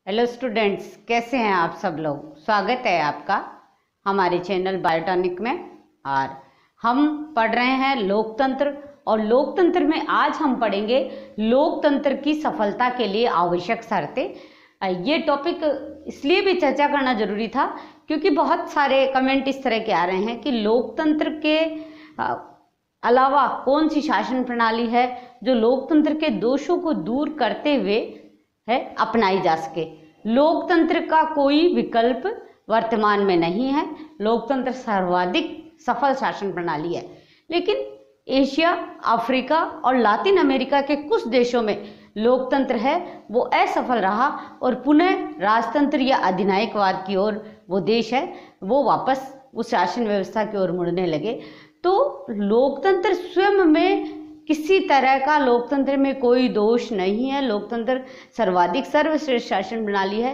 Hello students, कैसे हैं आप सब लोग। स्वागत है आपका हमारे चैनल बायोटॉनिक में। और हम पढ़ रहे हैं लोकतंत्र, और लोकतंत्र में आज हम पढ़ेंगे लोकतंत्र की सफलता के लिए आवश्यक शर्तें। ये टॉपिक इसलिए भी चर्चा करना जरूरी था क्योंकि बहुत सारे कमेंट इस तरह के आ रहे हैं कि लोकतंत्र के अलावा कौन सी शासन प्रणाली है जो लोकतंत्र के दोषों को दूर करते हुए है अपनाई जा सके। लोकतंत्र का कोई विकल्प वर्तमान में नहीं है। लोकतंत्र सर्वाधिक सफल शासन प्रणाली है, लेकिन एशिया, अफ्रीका और लातिन अमेरिका के कुछ देशों में लोकतंत्र है वो असफल रहा और पुनः राजतंत्र या अधिनायकवाद की ओर वो देश है वो वापस उस शासन व्यवस्था की ओर मुड़ने लगे। तो लोकतंत्र स्वयं में किसी तरह का लोकतंत्र में कोई दोष नहीं है। लोकतंत्र सर्वाधिक सर्वश्रेष्ठ शासन प्रणाली है।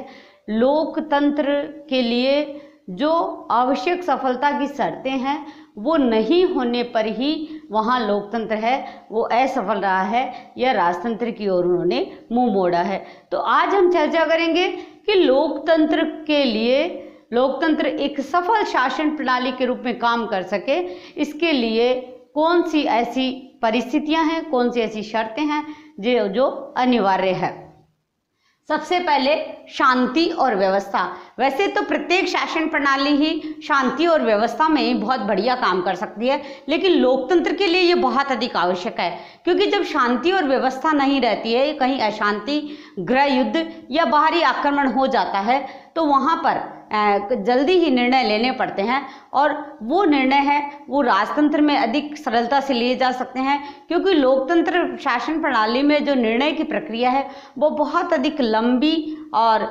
लोकतंत्र के लिए जो आवश्यक सफलता की शर्तें हैं वो नहीं होने पर ही वहाँ लोकतंत्र है वो असफल रहा है या राजतंत्र की ओर उन्होंने मुंह मोड़ा है। तो आज हम चर्चा करेंगे कि लोकतंत्र के लिए लोकतंत्र एक सफल शासन प्रणाली के रूप में काम कर सके, इसके लिए कौन सी ऐसी परिस्थितियां हैं, कौन सी ऐसी शर्तें हैं जो अनिवार्य है। सबसे पहले शांति और व्यवस्था। वैसे तो प्रत्येक शासन प्रणाली ही शांति और व्यवस्था में ही बहुत बढ़िया काम कर सकती है, लेकिन लोकतंत्र के लिए ये बहुत अधिक आवश्यक है, क्योंकि जब शांति और व्यवस्था नहीं रहती है, कहीं अशांति, गृह युद्ध या बाहरी आक्रमण हो जाता है तो वहाँ पर जल्दी ही निर्णय लेने पड़ते हैं, और वो निर्णय है वो राजतंत्र में अधिक सरलता से लिए जा सकते हैं, क्योंकि लोकतंत्र शासन प्रणाली में जो निर्णय की प्रक्रिया है वो बहुत अधिक लंबी और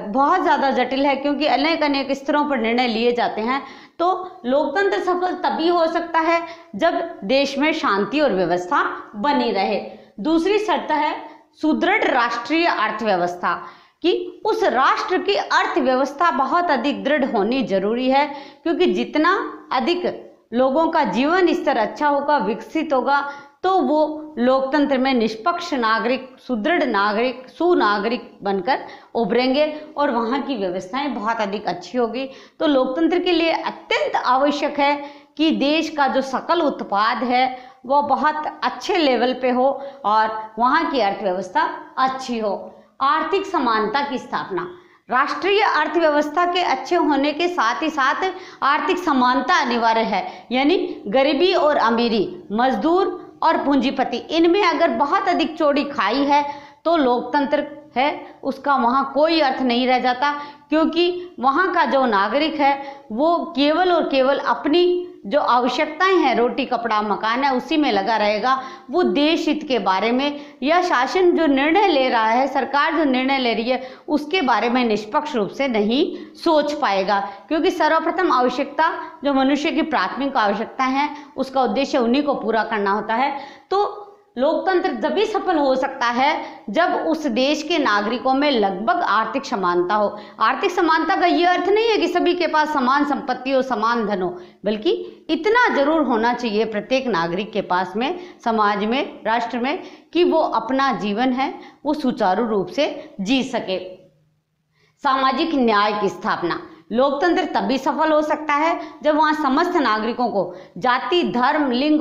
बहुत ज़्यादा जटिल है, क्योंकि अनेक अनेक स्तरों पर निर्णय लिए जाते हैं। तो लोकतंत्र सफल तभी हो सकता है जब देश में शांति और व्यवस्था बनी रहे। दूसरी शर्त है सुदृढ़ राष्ट्रीय अर्थव्यवस्था, कि उस राष्ट्र की अर्थव्यवस्था बहुत अधिक दृढ़ होनी जरूरी है, क्योंकि जितना अधिक लोगों का जीवन स्तर अच्छा होगा, विकसित होगा, तो वो लोकतंत्र में निष्पक्ष नागरिक, सुदृढ़ नागरिक, सुनागरिक बनकर उभरेंगे और वहाँ की व्यवस्थाएं बहुत अधिक अच्छी होगी। तो लोकतंत्र के लिए अत्यंत आवश्यक है कि देश का जो सकल उत्पाद है वो बहुत अच्छे लेवल पे हो और वहाँ की अर्थव्यवस्था अच्छी हो। आर्थिक समानता की स्थापना। राष्ट्रीय अर्थव्यवस्था के अच्छे होने के साथ ही साथ आर्थिक समानता अनिवार्य है, यानी गरीबी और अमीरी, मजदूर और पूंजीपति, इनमें अगर बहुत अधिक चौड़ी खाई है तो लोकतंत्र है उसका वहाँ कोई अर्थ नहीं रह जाता, क्योंकि वहाँ का जो नागरिक है वो केवल और केवल अपनी जो आवश्यकताएं हैं, रोटी कपड़ा मकान है, उसी में लगा रहेगा। वो देश हित के बारे में या शासन जो निर्णय ले रहा है, सरकार जो निर्णय ले रही है उसके बारे में निष्पक्ष रूप से नहीं सोच पाएगा, क्योंकि सर्वप्रथम आवश्यकता जो मनुष्य की प्राथमिक आवश्यकता है उसका उद्देश्य उन्हीं को पूरा करना होता है। तो लोकतंत्र जब भी सफल हो सकता है जब उस देश के नागरिकों में लगभग आर्थिक समानता हो। आर्थिक समानता का ये अर्थ नहीं है कि सभी के पास समान संपत्ति हो, समान धन हो, बल्कि इतना जरूर होना चाहिए प्रत्येक नागरिक के पास में, समाज में, राष्ट्र में, कि वो अपना जीवन है वो सुचारू रूप से जी सके। सामाजिक न्याय की स्थापना। लोकतंत्र तभी सफल हो सकता है जब वहाँ समस्त नागरिकों को जाति, धर्म, लिंग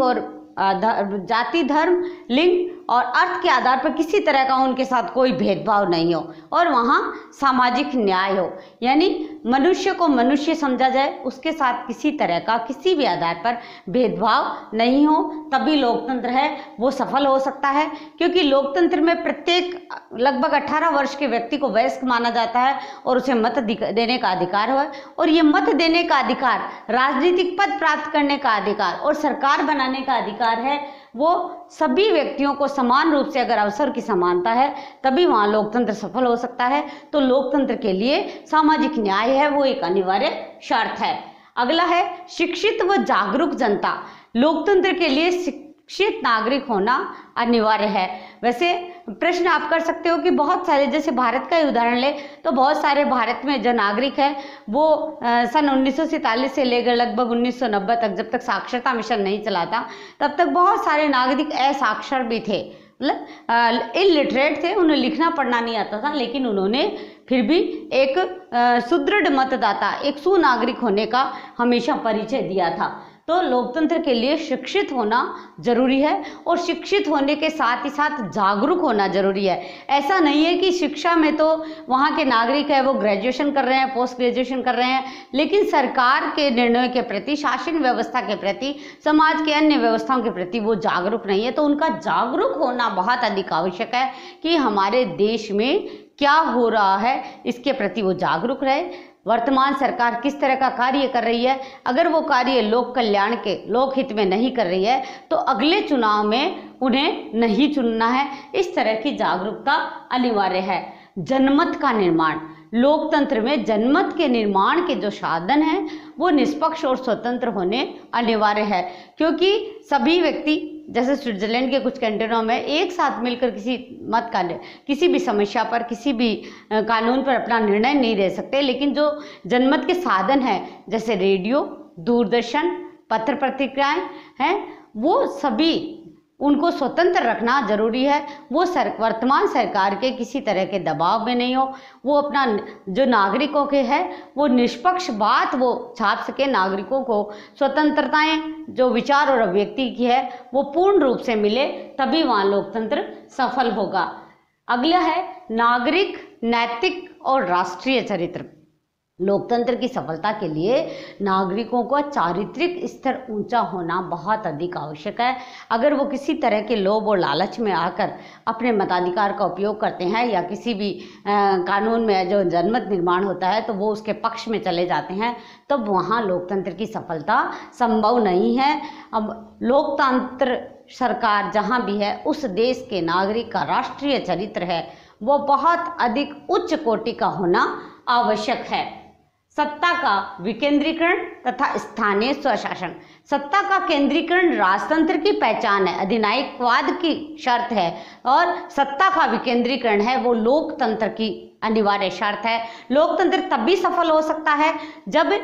और अर्थ के आधार पर किसी तरह का उनके साथ कोई भेदभाव नहीं हो और वहाँ सामाजिक न्याय हो, यानी मनुष्य को मनुष्य समझा जाए, उसके साथ किसी तरह का किसी भी आधार पर भेदभाव नहीं हो, तभी लोकतंत्र है वो सफल हो सकता है। क्योंकि लोकतंत्र में प्रत्येक लगभग 18 वर्ष के व्यक्ति को वयस्क माना जाता है और उसे मत देने का अधिकार है, और ये मत देने का अधिकार, राजनीतिक पद प्राप्त करने का अधिकार और सरकार बनाने का अधिकार है, वो सभी व्यक्तियों को समान रूप से अगर अवसर की समानता है तभी वहाँ लोकतंत्र सफल हो सकता है। तो लोकतंत्र के लिए सामाजिक न्याय है वो एक अनिवार्य शर्त है। अगला है शिक्षित व जागरूक जनता। लोकतंत्र के लिए शिक्षित नागरिक होना अनिवार्य है। वैसे प्रश्न आप कर सकते हो कि बहुत सारे, जैसे भारत का ही उदाहरण ले तो बहुत सारे भारत में जो नागरिक है वो सन 1947 से लेकर लगभग 1990 तक, जब तक साक्षरता मिशन नहीं चला था, तब तक बहुत सारे नागरिक असाक्षर भी थे, मतलब इलिटरेट थे, उन्हें लिखना पढ़ना नहीं आता था, लेकिन उन्होंने फिर भी एक सुदृढ़ मतदाता, एक सुनागरिक होने का हमेशा परिचय दिया था। तो लोकतंत्र के लिए शिक्षित होना जरूरी है और शिक्षित होने के साथ ही साथ जागरूक होना जरूरी है। ऐसा नहीं है कि शिक्षा में तो वहाँ के नागरिक है वो ग्रेजुएशन कर रहे हैं, पोस्ट ग्रेजुएशन कर रहे हैं, लेकिन सरकार के निर्णय के प्रति, शासन व्यवस्था के प्रति, समाज के अन्य व्यवस्थाओं के प्रति वो जागरूक नहीं है। तो उनका जागरूक होना बहुत अधिक आवश्यक है कि हमारे देश में क्या हो रहा है, इसके प्रति वो जागरूक रहे। वर्तमान सरकार किस तरह का कार्य कर रही है, अगर वो कार्य लोक कल्याण के, लोक हित में नहीं कर रही है तो अगले चुनाव में उन्हें नहीं चुनना है। इस तरह की जागरूकता अनिवार्य है। जनमत का निर्माण, लोकतंत्र में जनमत के निर्माण के जो साधन हैं वो निष्पक्ष और स्वतंत्र होने अनिवार्य है, क्योंकि सभी व्यक्ति, जैसे स्विट्जरलैंड के कुछ कैंटनों में एक साथ मिलकर किसी भी समस्या पर, किसी भी कानून पर अपना निर्णय नहीं दे सकते, लेकिन जो जनमत के साधन हैं जैसे रेडियो, दूरदर्शन, पत्र पत्रिकाएं हैं, वो सभी उनको स्वतंत्र रखना जरूरी है। वो वर्तमान सरकार के किसी तरह के दबाव में नहीं हो, वो अपना जो नागरिकों के है वो निष्पक्ष बात वो छाप सके, नागरिकों को स्वतंत्रताएं जो विचार और अभिव्यक्ति की है वो पूर्ण रूप से मिले, तभी वहाँ लोकतंत्र सफल होगा। अगला है नागरिक, नैतिक और राष्ट्रीय चरित्र। लोकतंत्र की सफलता के लिए नागरिकों का चारित्रिक स्तर ऊंचा होना बहुत अधिक आवश्यक है। अगर वो किसी तरह के लोभ और लालच में आकर अपने मताधिकार का उपयोग करते हैं या किसी भी कानून में जो जनमत निर्माण होता है तो वो उसके पक्ष में चले जाते हैं, तब वहाँ लोकतंत्र की सफलता संभव नहीं है। अब लोकतंत्र सरकार जहाँ भी है उस देश के नागरिक का राष्ट्रीय चरित्र है वो बहुत अधिक उच्च कोटि का होना आवश्यक है। सत्ता का विकेंद्रीकरण तथा स्थानीय स्वशासन। सत्ता का केंद्रीकरण राजतंत्र की पहचान है, अधिनायकवाद की शर्त है, और सत्ता का विकेंद्रीकरण है वो लोकतंत्र की अनिवार्य शर्त है। लोकतंत्र तभी सफल हो सकता है जब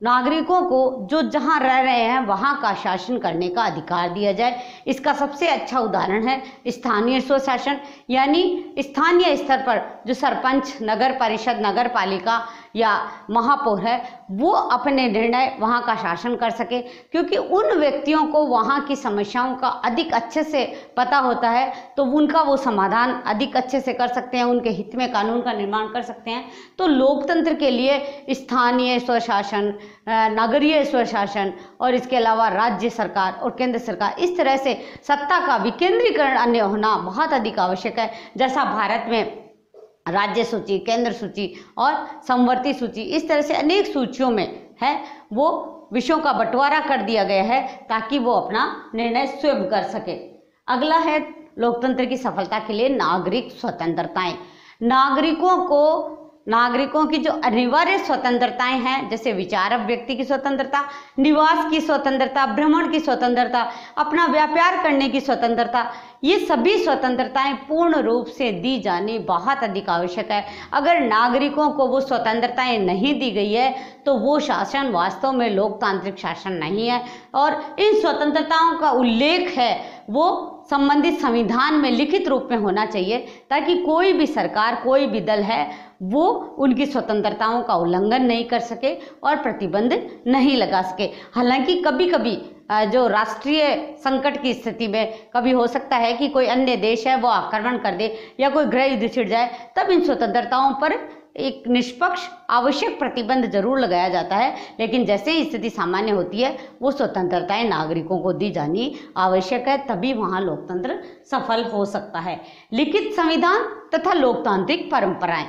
नागरिकों को जो जहां रह रहे हैं वहां का शासन करने का अधिकार दिया जाए। इसका सबसे अच्छा उदाहरण है स्थानीय स्वशासन, यानी स्थानीय स्तर पर जो सरपंच, नगर परिषद, नगर पालिका या महापौर है वो अपने निर्णय वहाँ का शासन कर सके, क्योंकि उन व्यक्तियों को वहाँ की समस्याओं का अधिक अच्छे से पता होता है तो उनका वो समाधान अधिक अच्छे से कर सकते हैं, उनके हित में कानून का निर्माण कर सकते हैं। तो लोकतंत्र के लिए स्थानीय स्वशासन, नगरीय स्वशासन और इसके अलावा राज्य सरकार और केंद्र सरकार, इस तरह से सत्ता का विकेंद्रीकरण अन्य होना बहुत अधिक आवश्यक है। जैसा भारत में राज्य सूची, केंद्र सूची और समवर्ती सूची, इस तरह से अनेक सूचियों में है वो विषयों का बंटवारा कर दिया गया है ताकि वो अपना निर्णय स्वयं कर सके। अगला है लोकतंत्र की सफलता के लिए नागरिक स्वतंत्रताएं। नागरिकों की जो अनिवार्य स्वतंत्रताएं हैं जैसे विचार अभिव्यक्ति की स्वतंत्रता, निवास की स्वतंत्रता, भ्रमण की स्वतंत्रता, अपना व्यापार करने की स्वतंत्रता, ये सभी स्वतंत्रताएं पूर्ण रूप से दी जानी बहुत अधिक आवश्यक है। अगर नागरिकों को वो स्वतंत्रताएं नहीं दी गई है तो वो शासन वास्तव में लोकतांत्रिक शासन नहीं है। और इन स्वतंत्रताओं का उल्लेख है वो संबंधित संविधान में लिखित रूप में होना चाहिए ताकि कोई भी सरकार, कोई भी दल है वो उनकी स्वतंत्रताओं का उल्लंघन नहीं कर सके और प्रतिबंध नहीं लगा सके। हालांकि कभी कभी जो राष्ट्रीय संकट की स्थिति में कभी हो सकता है कि कोई अन्य देश है वो आक्रमण कर दे या कोई गृह युद्ध छिड़ जाए, तब इन स्वतंत्रताओं पर एक निष्पक्ष आवश्यक प्रतिबंध जरूर लगाया जाता है, लेकिन जैसे ही स्थिति सामान्य होती है वो स्वतंत्रताएं नागरिकों को दी जानी आवश्यक है, तभी वहाँ लोकतंत्र सफल हो सकता है। लिखित संविधान तथा लोकतांत्रिक परंपराएं।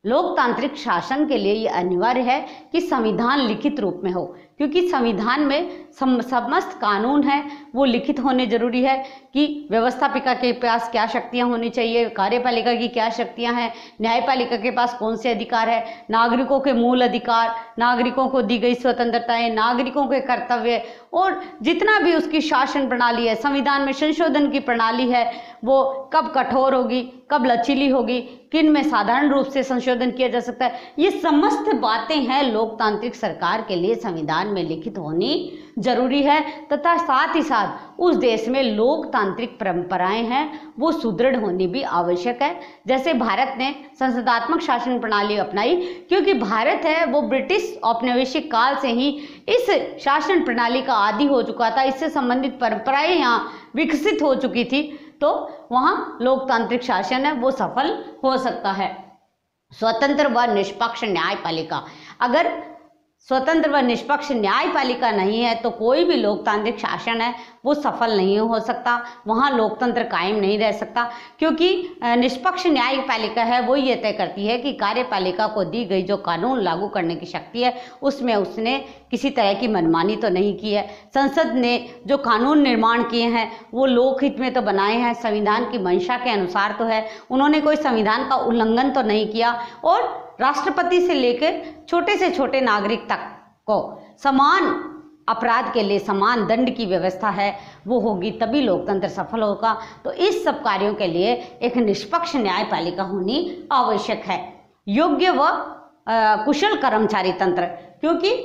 लोकतांत्रिक शासन के लिए ये अनिवार्य है कि संविधान लिखित रूप में हो, क्योंकि संविधान में समस्त कानून है वो लिखित होने जरूरी है कि व्यवस्थापिका के पास क्या शक्तियां होनी चाहिए, कार्यपालिका की क्या शक्तियां हैं, न्यायपालिका के पास कौन से अधिकार है, नागरिकों के मूल अधिकार, नागरिकों को दी गई स्वतंत्रताएं, नागरिकों के कर्तव्य और जितना भी उसकी शासन प्रणाली है, संविधान में संशोधन की प्रणाली है वो कब कठोर होगी, कब लचीली होगी, किन में साधारण रूप से संशोधन किया जा सकता है, ये समस्त बातें हैं लोकतांत्रिक सरकार के लिए संविधान में लिखित होनी जरूरी है तथा साथ ही साथ उस देश में लोकतांत्रिक परंपराएं हैं वो सुदृढ़ होनी भी आवश्यक है। जैसे भारत ने संसदात्मक शासन प्रणाली अपनाई, क्योंकि भारत है वो ब्रिटिश औपनिवेशिक काल से ही इस शासन प्रणाली का आदी हो चुका था, इससे संबंधित परंपराएं यहाँ विकसित हो चुकी थी, तो वहाँ लोकतांत्रिक शासन है वो सफल हो सकता है। स्वतंत्र व निष्पक्ष न्यायपालिका, अगर स्वतंत्र व निष्पक्ष न्यायपालिका नहीं है तो कोई भी लोकतांत्रिक शासन है वो सफल नहीं हो सकता, वहाँ लोकतंत्र कायम नहीं रह सकता, क्योंकि निष्पक्ष न्यायपालिका है वो ये तय करती है कि कार्यपालिका को दी गई जो कानून लागू करने की शक्ति है उसमें उसने किसी तरह की मनमानी तो नहीं की है। संसद ने जो कानून निर्माण किए हैं वो लोकहित में तो बनाए हैं, संविधान की मंशा के अनुसार तो है, उन्होंने कोई संविधान का उल्लंघन तो नहीं किया, और राष्ट्रपति से लेकर छोटे से छोटे नागरिक तक को समान अपराध के लिए समान दंड की व्यवस्था है वो होगी, तभी लोकतंत्र सफल होगा। तो इस सब कार्यों के लिए एक निष्पक्ष न्यायपालिका होनी आवश्यक है। योग्य व कुशल कर्मचारी तंत्र, क्योंकि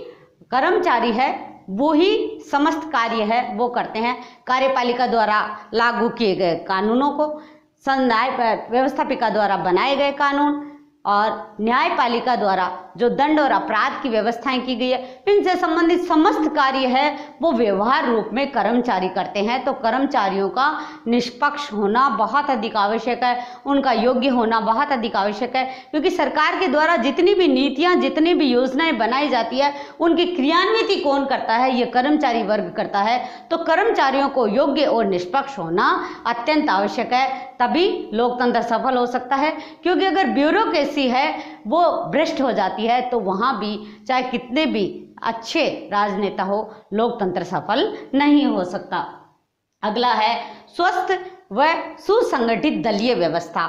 कर्मचारी है वो ही समस्त कार्य है वो करते हैं। कार्यपालिका द्वारा लागू किए गए कानूनों को, न्याय व्यवस्थापिका द्वारा बनाए गए कानून और न्यायपालिका द्वारा जो दंड और अपराध की व्यवस्थाएं की गई है, इनसे संबंधित समस्त कार्य है वो व्यवहार रूप में कर्मचारी करते हैं। तो कर्मचारियों का निष्पक्ष होना बहुत अधिक आवश्यक है, उनका योग्य होना बहुत अधिक आवश्यक है, क्योंकि सरकार के द्वारा जितनी भी नीतियां जितनी भी योजनाएं बनाई जाती है उनकी क्रियान्विति कौन करता है, ये कर्मचारी वर्ग करता है। तो कर्मचारियों को योग्य और निष्पक्ष होना अत्यंत आवश्यक है, तभी लोकतंत्र सफल हो सकता है। क्योंकि अगर ब्यूरोक्रेसी है वो भ्रष्ट हो जाती है तो वहाँ भी चाहे कितने भी अच्छे राजनेता हो लोकतंत्र सफल नहीं हो सकता। अगला है स्वस्थ व सुसंगठित दलीय व्यवस्था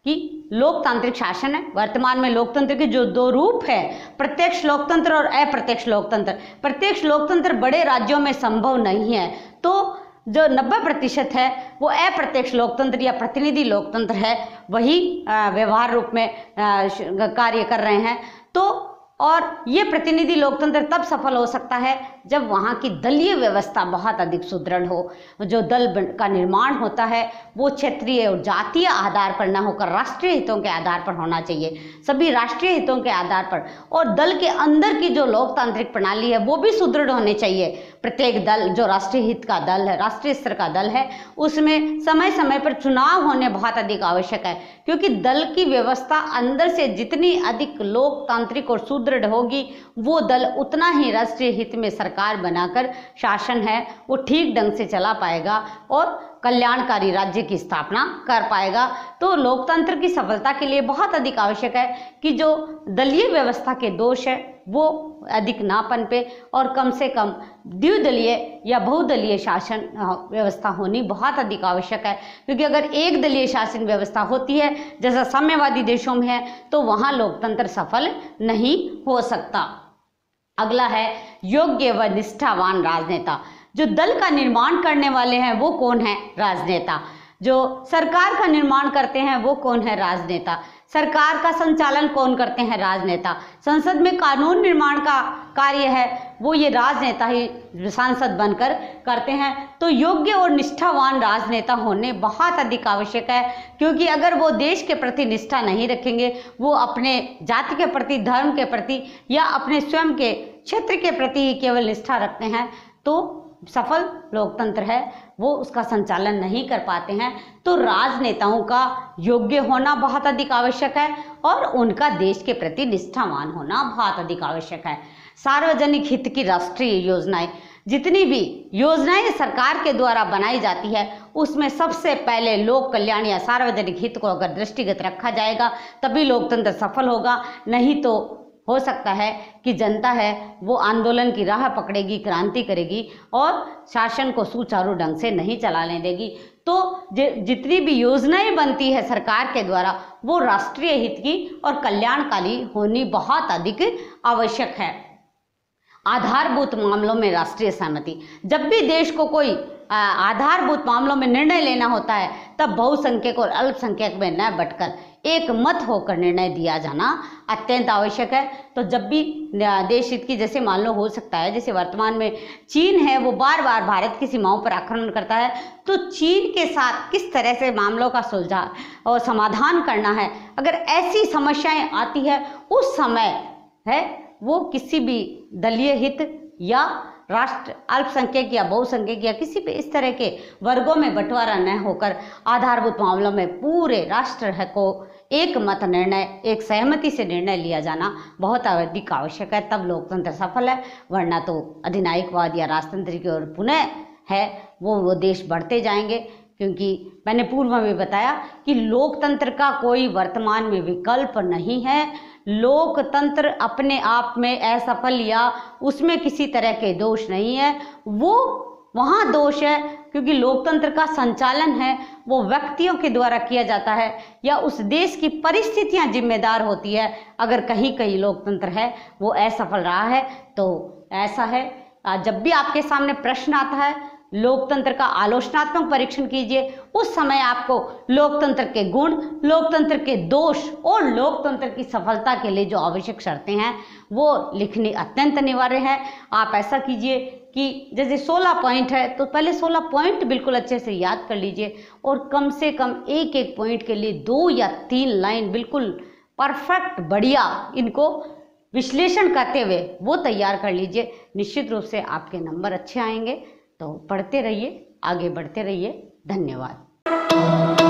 कि लोकतांत्रिक शासन है। वर्तमान में लोकतंत्र के जो दो रूप है, प्रत्यक्ष लोकतंत्र और अप्रत्यक्ष लोकतंत्र। प्रत्यक्ष लोकतंत्र बड़े राज्यों में संभव नहीं है, तो जो 90% है वो अप्रत्यक्ष लोकतंत्र या प्रतिनिधि लोकतंत्र है, वही व्यवहार रूप में कार्य कर रहे हैं। तो और ये प्रतिनिधि लोकतंत्र तब सफल हो सकता है जब वहाँ की दलीय व्यवस्था बहुत अधिक सुदृढ़ हो। जो दल का निर्माण होता है वो क्षेत्रीय और जातीय आधार पर न होकर राष्ट्रीय हितों के आधार पर होना चाहिए, सभी राष्ट्रीय हितों के आधार पर। और दल के अंदर की जो लोकतांत्रिक प्रणाली है वो भी सुदृढ़ होनी चाहिए। प्रत्येक दल जो राष्ट्रीय हित का दल है, राष्ट्रीय स्तर का दल है, उसमें समय समय पर चुनाव होने बहुत अधिक आवश्यक है, क्योंकि दल की व्यवस्था अंदर से जितनी अधिक लोकतांत्रिक और सुदृढ़ होगी वो दल उतना ही राष्ट्रीय हित में सरकार बनाकर शासन है वो ठीक ढंग से चला पाएगा और कल्याणकारी राज्य की स्थापना कर पाएगा। तो लोकतंत्र की सफलता के लिए बहुत अधिक आवश्यक है कि जो दलीय व्यवस्था के दोष है वो अधिक ना पनपे और कम से कम द्विदलीय या बहुदलीय शासन व्यवस्था होनी बहुत अधिक आवश्यक है। क्योंकि अगर एक दलीय शासन व्यवस्था होती है जैसा साम्यवादी देशों में है तो वहाँ लोकतंत्र सफल नहीं हो सकता। अगला है योग्य व निष्ठावान राजनेता। जो दल का निर्माण करने वाले हैं वो कौन है? राजनेता। जो सरकार का निर्माण करते हैं वो कौन है? राजनेता। सरकार का संचालन कौन करते हैं? राजनेता। संसद में कानून निर्माण का कार्य है वो ये राजनेता ही सांसद बनकर करते हैं। तो योग्य और निष्ठावान राजनेता होने बहुत अधिक आवश्यक है, क्योंकि अगर वो देश के प्रति निष्ठा नहीं रखेंगे, वो अपने जाति के प्रति, धर्म के प्रति या अपने स्वयं के क्षेत्र के प्रति ही केवल निष्ठा रखते हैं, तो सफल लोकतंत्र है वो उसका संचालन नहीं कर पाते हैं। तो राजनेताओं का योग्य होना बहुत अधिक आवश्यक है और उनका देश के प्रति निष्ठावान होना बहुत अधिक आवश्यक है। सार्वजनिक हित की राष्ट्रीय योजनाएं, जितनी भी योजनाएं सरकार के द्वारा बनाई जाती है उसमें सबसे पहले लोक कल्याण या सार्वजनिक हित को अगर दृष्टिगत रखा जाएगा तभी लोकतंत्र सफल होगा। नहीं तो हो सकता है कि जनता है वो आंदोलन की राह पकड़ेगी, क्रांति करेगी और शासन को सुचारू ढंग से नहीं चलाने देगी। तो जितनी भी योजनाएं बनती है सरकार के द्वारा वो राष्ट्रीय हित की और कल्याणकारी होनी बहुत अधिक आवश्यक है। आधारभूत मामलों में राष्ट्रीय सहमति। जब भी देश को कोई आधारभूत मामलों में निर्णय लेना होता है, तब बहुसंख्यक और अल्पसंख्यक में न बंटकर एक मत होकर निर्णय दिया जाना अत्यंत आवश्यक है। तो जब भी देश हित की, जैसे मान लो हो सकता है जैसे वर्तमान में चीन है वो बार बार भारत की सीमाओं पर आक्रमण करता है, तो चीन के साथ किस तरह से मामलों का सुलझा और समाधान करना है, अगर ऐसी समस्याएं आती है उस समय है वो किसी भी दलीय हित या राष्ट्र अल्पसंख्यक या बहुसंख्यक या किसी भी इस तरह के वर्गों में बंटवारा न होकर आधारभूत मामलों में पूरे राष्ट्र है को एक मत निर्णय, एक सहमति से निर्णय लिया जाना बहुत अधिक आवश्यक है, तब लोकतंत्र सफल है। वरना तो अधिनायकवाद या राजतंत्र की ओर पुनः है वो देश बढ़ते जाएंगे, क्योंकि मैंने पूर्व में भी बताया कि लोकतंत्र का कोई वर्तमान में विकल्प नहीं है। लोकतंत्र अपने आप में असफल या उसमें किसी तरह के दोष नहीं है, वो वहाँ दोष है क्योंकि लोकतंत्र का संचालन है वो व्यक्तियों के द्वारा किया जाता है या उस देश की परिस्थितियाँ जिम्मेदार होती है। अगर कहीं कहीं लोकतंत्र है वो असफल रहा है तो ऐसा है। जब भी आपके सामने प्रश्न आता है लोकतंत्र का आलोचनात्मक परीक्षण कीजिए, उस समय आपको लोकतंत्र के गुण, लोकतंत्र के दोष और लोकतंत्र की सफलता के लिए जो आवश्यक शर्तें हैं वो लिखनी अत्यंत अनिवार्य है। आप ऐसा कीजिए कि जैसे 16 पॉइंट है तो पहले 16 पॉइंट बिल्कुल अच्छे से याद कर लीजिए और कम से कम एक एक पॉइंट के लिए 2 या 3 लाइन बिल्कुल परफेक्ट बढ़िया इनको विश्लेषण करते हुए वो तैयार कर लीजिए। निश्चित रूप से आपके नंबर अच्छे आएंगे। तो पढ़ते रहिए, आगे बढ़ते रहिए। धन्यवाद।